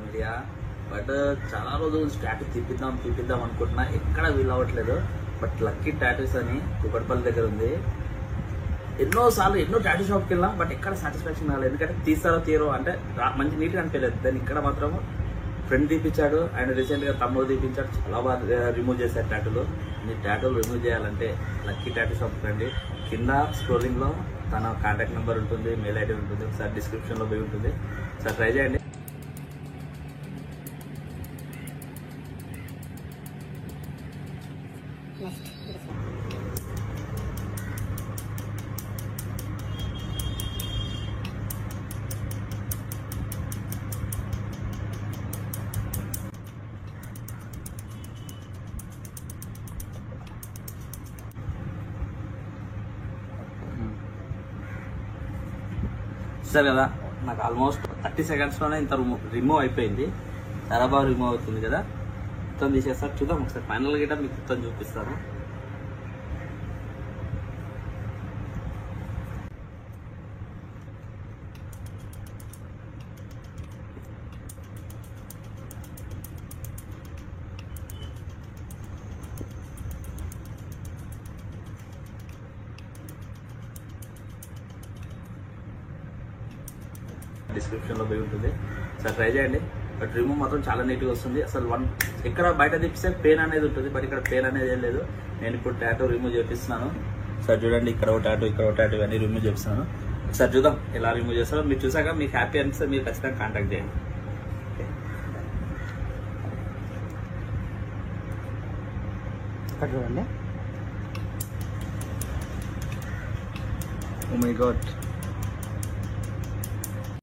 Media but చాలా రోజులు tattoo తీపిద్దాం అనుకుంటున్నా, ఎక్కడ వీలు అవ్వట్లేదు. బట్ లక్కీ టాటూస్ అని కుకట్పల్లి దగ్గర ఉంది. ఎన్నోసార్లు ఎన్నో టాటూ షాప్కి వెళ్ళాం, బట్ ఎక్కడ సాటిస్ఫాక్షన్ రాలేదు. ఎందుకంటే తీస్తారో తీరో అంటే మంచి నీట్గా అనిపించలేదు. దాన్ని ఇక్కడ మాత్రం ఫ్రెండ్ తీపించాడు, ఆయన రీసెంట్గా తమ్ముడు తీపించాడు, చాలా బాగా రిమూవ్ చేశారు టాటూలు. మీ టాటూలు రిమూవ్ చేయాలంటే లక్కీ టాటూ షాప్కి రండి. కింద స్క్రోలింగ్లో తన కాంటాక్ట్ నెంబర్ ఉంటుంది, మెయిల్ ఐడి ఉంటుంది, ఒకసారి డిస్క్రిప్షన్లో పోయి ఉంటుంది. సార్ ట్రై చేయండి. చూసారు కదా, నాకు ఆల్మోస్ట్ 30 సెకండ్స్లోనే ఇంత రిమూవ్ అయిపోయింది. చాలా బాగా రిమూవ్ అవుతుంది కదా. మొత్తం తీసేస్తారు, చూద్దాం ఒకసారి ఫైనల్ గిట్ట మీకు మొత్తం చూపిస్తాను. డిస్క్రిప్షన్లో పోయి ఉంటుంది, సార్ ట్రై చేయండి. బట్ రిమూవ్ మాత్రం చాలా నీట్గా వస్తుంది. అసలు ఎక్కడ బయట తీపిస్తే పెయిన్ అనేది ఉంటుంది, బట్ ఇక్కడ పెయిన్ అనేది ఏం లేదు. నేను ఇప్పుడు టాటూ రిమూవ్ చేపిస్తున్నాను. సార్ చూడండి, ఇక్కడ ఒక టాటూ, ఇక్కడ ఒక టాటూ, ఇవన్నీ రిమూవ్ చేపిస్తున్నాను. సార్ చూద్దాం ఎలా రిమూవ్ చేస్తారో. మీరు చూసాక మీకు హ్యాపీ అనిపిస్తే మీరు ఖచ్చితంగా కాంటాక్ట్ చేయండి. చూడండి. Oh my God.